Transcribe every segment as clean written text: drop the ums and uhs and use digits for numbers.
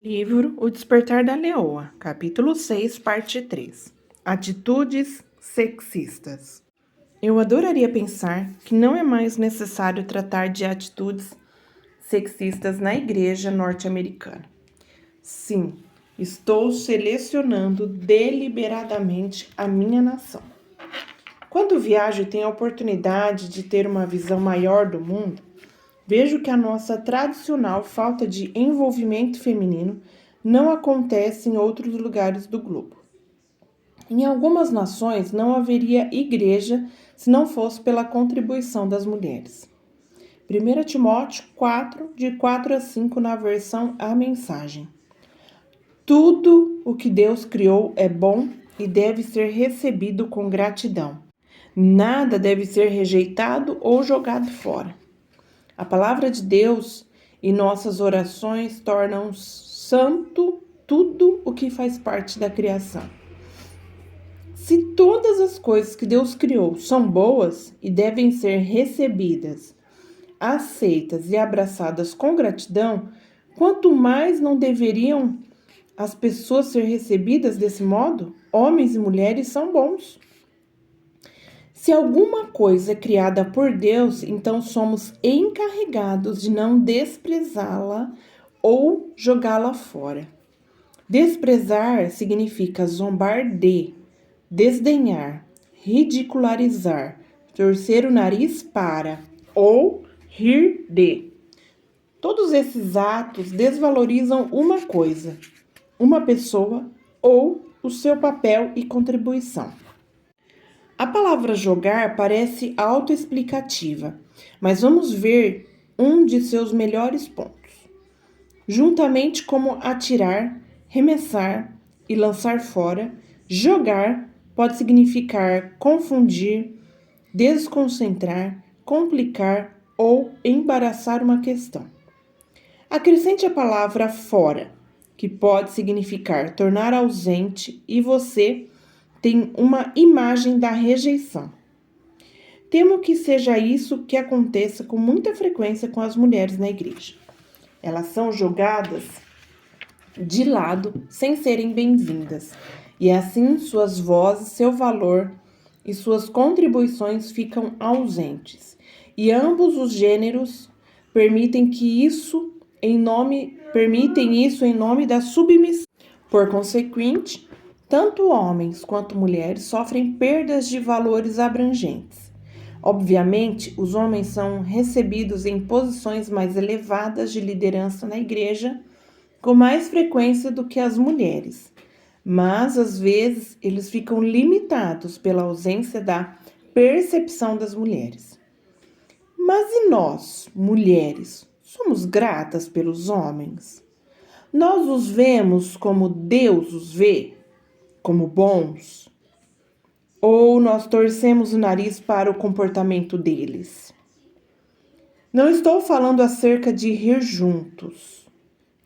Livro O Despertar da Leoa, capítulo 6, parte 3. Atitudes sexistas. Eu adoraria pensar que não é mais necessário tratar de atitudes sexistas na igreja norte-americana. Sim, estou selecionando deliberadamente a minha nação. Quando viajo e tenho a oportunidade de ter uma visão maior do mundo, vejo que a nossa tradicional falta de envolvimento feminino não acontece em outros lugares do globo. Em algumas nações não haveria igreja se não fosse pela contribuição das mulheres. 1 Timóteo 4, de 4 a 5, na versão A Mensagem. Tudo o que Deus criou é bom e deve ser recebido com gratidão. Nada deve ser rejeitado ou jogado fora. A palavra de Deus e nossas orações tornam santo tudo o que faz parte da criação. Se todas as coisas que Deus criou são boas e devem ser recebidas, aceitas e abraçadas com gratidão, quanto mais não deveriam as pessoas ser recebidas desse modo? Homens e mulheres são bons. Se alguma coisa é criada por Deus, então somos encarregados de não desprezá-la ou jogá-la fora. Desprezar significa zombar de, desdenhar, ridicularizar, torcer o nariz para ou rir de. Todos esses atos desvalorizam uma coisa, uma pessoa ou o seu papel e contribuição. A palavra jogar parece autoexplicativa, mas vamos ver um de seus melhores pontos. Juntamente como atirar, remessar e lançar fora, jogar pode significar confundir, desconcentrar, complicar ou embaraçar uma questão. Acrescente a palavra fora, que pode significar tornar ausente, e você tem uma imagem da rejeição. Temo que seja isso que aconteça com muita frequência com as mulheres na igreja. Elas são jogadas de lado sem serem bem-vindas, e assim suas vozes, seu valor e suas contribuições ficam ausentes. E ambos os gêneros permitem isso em nome da submissão. Por consequente, tanto homens quanto mulheres sofrem perdas de valores abrangentes. Obviamente, os homens são recebidos em posições mais elevadas de liderança na igreja com mais frequência do que as mulheres, mas às vezes eles ficam limitados pela ausência da percepção das mulheres. Mas e nós, mulheres, somos gratas pelos homens? Nós os vemos como Deus os vê? Como bons? Ou nós torcemos o nariz para o comportamento deles? Não estou falando acerca de rir juntos.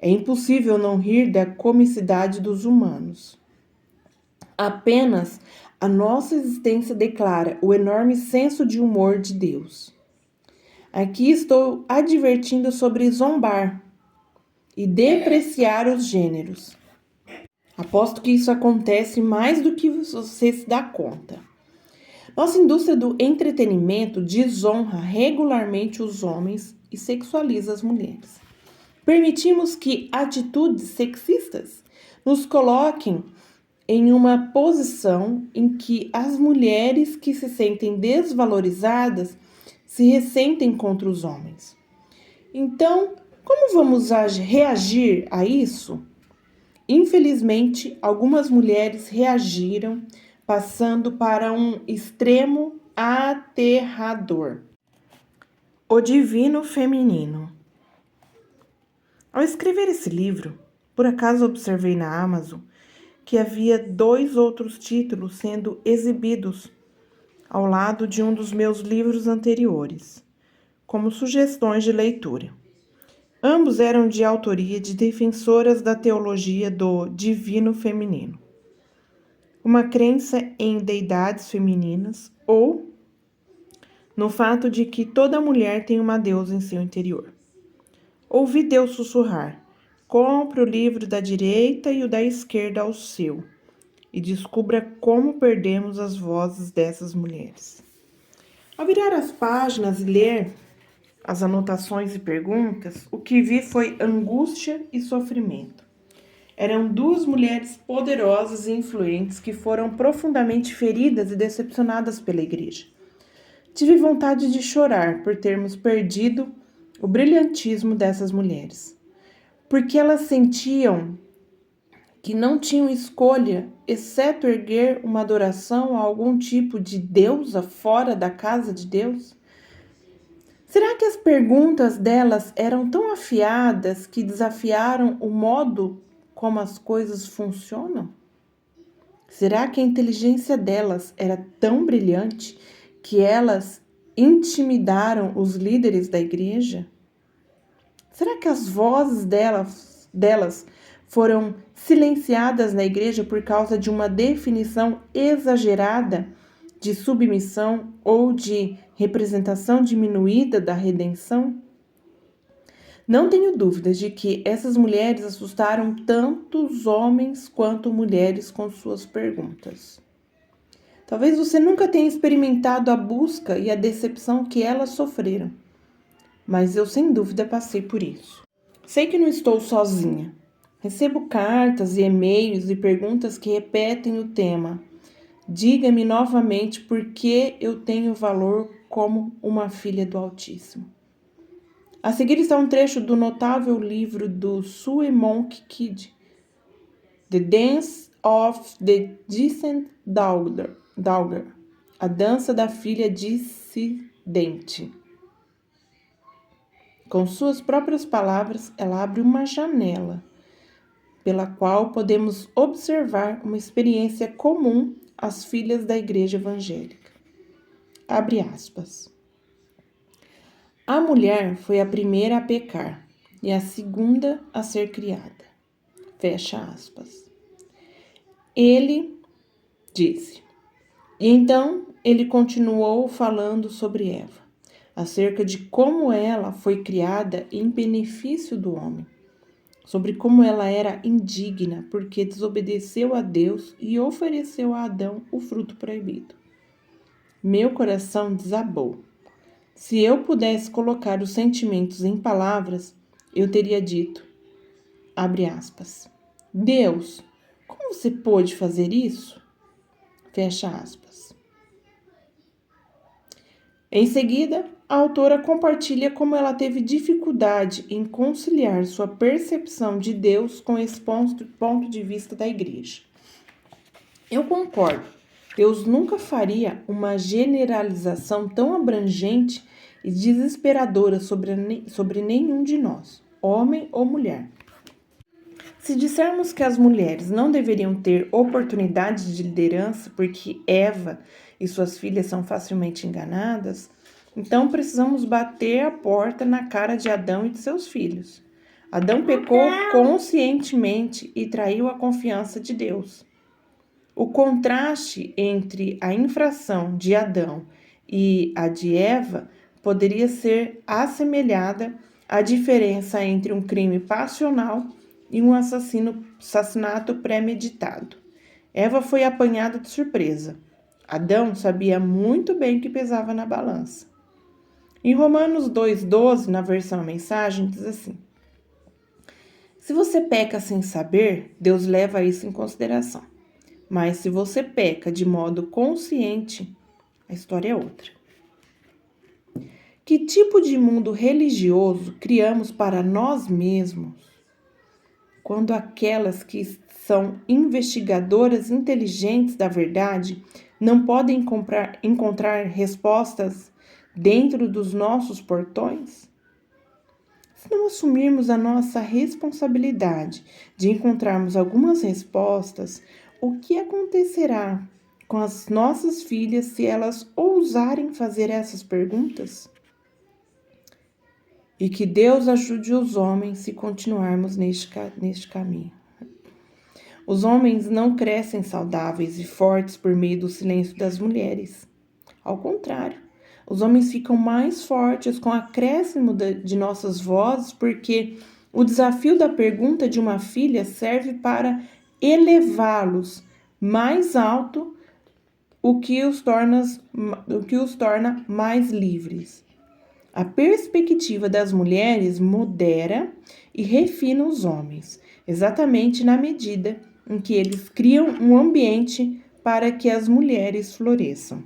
É impossível não rir da comicidade dos humanos. Apenas a nossa existência declara o enorme senso de humor de Deus. Aqui estou advertindo sobre zombar e depreciar os gêneros. Aposto que isso acontece mais do que você se dá conta. Nossa indústria do entretenimento desonra regularmente os homens e sexualiza as mulheres. Permitimos que atitudes sexistas nos coloquem em uma posição em que as mulheres que se sentem desvalorizadas se ressentem contra os homens. Então, como vamos reagir a isso? Infelizmente, algumas mulheres reagiram, passando para um extremo aterrador. O divino feminino. Ao escrever esse livro, por acaso observei na Amazon que havia 2 outros títulos sendo exibidos ao lado de um dos meus livros anteriores, como sugestões de leitura. Ambos eram de autoria de defensoras da teologia do divino feminino, uma crença em deidades femininas ou no fato de que toda mulher tem uma deusa em seu interior. Ouvi Deus sussurrar: Compre o livro da direita e o da esquerda ao seu, e descubra como perdemos as vozes dessas mulheres. Ao virar as páginas e ler as anotações e perguntas, o que vi foi angústia e sofrimento. Eram duas mulheres poderosas e influentes que foram profundamente feridas e decepcionadas pela igreja. Tive vontade de chorar por termos perdido o brilhantismo dessas mulheres, porque elas sentiam que não tinham escolha, exceto erguer uma adoração a algum tipo de deusa fora da casa de Deus. Será que as perguntas delas eram tão afiadas que desafiaram o modo como as coisas funcionam? Será que a inteligência delas era tão brilhante que elas intimidaram os líderes da igreja? Será que as vozes delas foram silenciadas na igreja por causa de uma definição exagerada de submissão ou de representação diminuída da redenção? Não tenho dúvidas de que essas mulheres assustaram tanto os homens quanto mulheres com suas perguntas. Talvez você nunca tenha experimentado a busca e a decepção que elas sofreram, mas eu sem dúvida passei por isso. Sei que não estou sozinha. Recebo cartas e e-mails e perguntas que repetem o tema: diga-me novamente por que eu tenho valor como uma filha do Altíssimo. A seguir está um trecho do notável livro do Sue Monk Kidd, The Dance of the Dissident Daughter, A Dança da Filha Dissidente. Com suas próprias palavras, ela abre uma janela pela qual podemos observar uma experiência comum às filhas da igreja evangélica. Abre aspas. A mulher foi a primeira a pecar e a segunda a ser criada. Fecha aspas. Ele disse. E então ele continuou falando sobre Eva, acerca de como ela foi criada em benefício do homem, sobre como ela era indigna porque desobedeceu a Deus e ofereceu a Adão o fruto proibido. Meu coração desabou. Se eu pudesse colocar os sentimentos em palavras, eu teria dito, abre aspas, Deus, como você pôde fazer isso? Fecha aspas. Em seguida, a autora compartilha como ela teve dificuldade em conciliar sua percepção de Deus com esse ponto de vista da igreja. Eu concordo. Deus nunca faria uma generalização tão abrangente e desesperadora sobre nenhum de nós, homem ou mulher. Se dissermos que as mulheres não deveriam ter oportunidade de liderança porque Eva e suas filhas são facilmente enganadas, então precisamos bater a porta na cara de Adão e de seus filhos. Adão pecou conscientemente e traiu a confiança de Deus. O contraste entre a infração de Adão e a de Eva poderia ser assemelhada à diferença entre um crime passional e um assassinato premeditado. Eva foi apanhada de surpresa. Adão sabia muito bem que pesava na balança. Em Romanos 2,12, na versão Mensagem, diz assim: se você peca sem saber, Deus leva isso em consideração. Mas se você peca de modo consciente, a história é outra. Que tipo de mundo religioso criamos para nós mesmos quando aquelas que são investigadoras inteligentes da verdade não podem encontrar respostas dentro dos nossos portões? Se não assumirmos a nossa responsabilidade de encontrarmos algumas respostas, o que acontecerá com as nossas filhas se elas ousarem fazer essas perguntas? E que Deus ajude os homens se continuarmos neste caminho. Os homens não crescem saudáveis e fortes por meio do silêncio das mulheres. Ao contrário, os homens ficam mais fortes com o acréscimo de nossas vozes porque O desafio da pergunta de uma filha serve para elevá-los mais alto, o que os torna mais livres. A perspectiva das mulheres modera e refina os homens, exatamente na medida em que eles criam um ambiente para que as mulheres floresçam.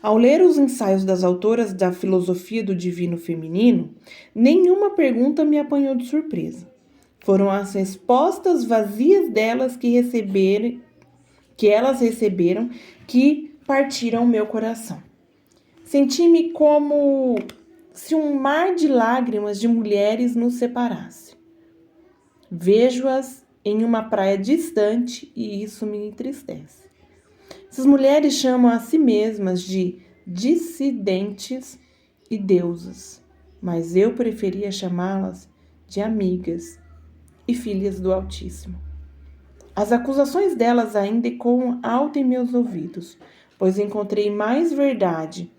Ao ler os ensaios das autoras da filosofia do divino feminino, nenhuma pergunta me apanhou de surpresa. Foram as respostas vazias delas que elas receberam que partiram o meu coração. Senti-me como se um mar de lágrimas de mulheres nos separasse. Vejo-as em uma praia distante e isso me entristece. Essas mulheres chamam a si mesmas de dissidentes e deusas, mas eu preferia chamá-las de amigas e filhas do Altíssimo. As acusações delas ainda ecoam alto em meus ouvidos, pois encontrei mais verdade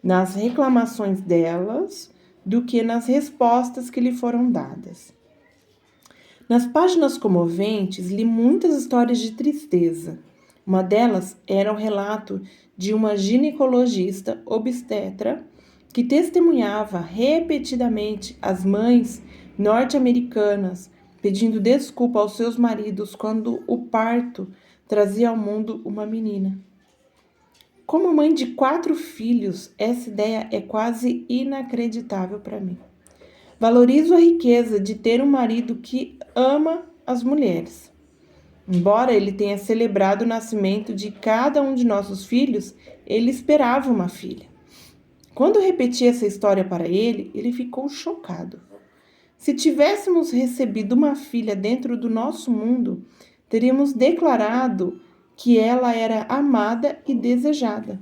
nas reclamações delas do que nas respostas que lhe foram dadas. Nas páginas comoventes, li muitas histórias de tristeza. Uma delas era o relato de uma ginecologista obstetra que testemunhava repetidamente as mães norte-americanas pedindo desculpa aos seus maridos quando o parto trazia ao mundo uma menina. Como mãe de 4 filhos, essa ideia é quase inacreditável para mim. Valorizo a riqueza de ter um marido que ama as mulheres. Embora ele tenha celebrado o nascimento de cada um de nossos filhos, ele esperava uma filha. Quando repeti essa história para ele, ele ficou chocado. Se tivéssemos recebido uma filha dentro do nosso mundo, teríamos declarado que ela era amada e desejada.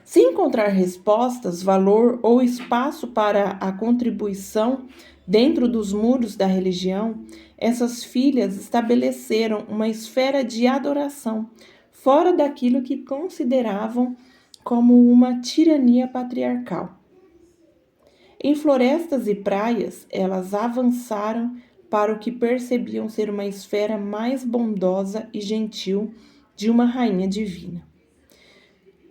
Se encontrar respostas, valor ou espaço para a contribuição dentro dos muros da religião, essas filhas estabeleceram uma esfera de adoração, fora daquilo que consideravam como uma tirania patriarcal. Em florestas e praias, elas avançaram para o que percebiam ser uma esfera mais bondosa e gentil de uma rainha divina.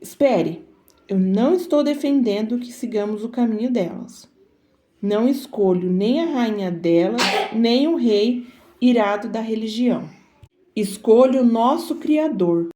Espere, eu não estou defendendo que sigamos o caminho delas. Não escolho nem a rainha delas, nem o rei irado da religião. Escolho o nosso Criador,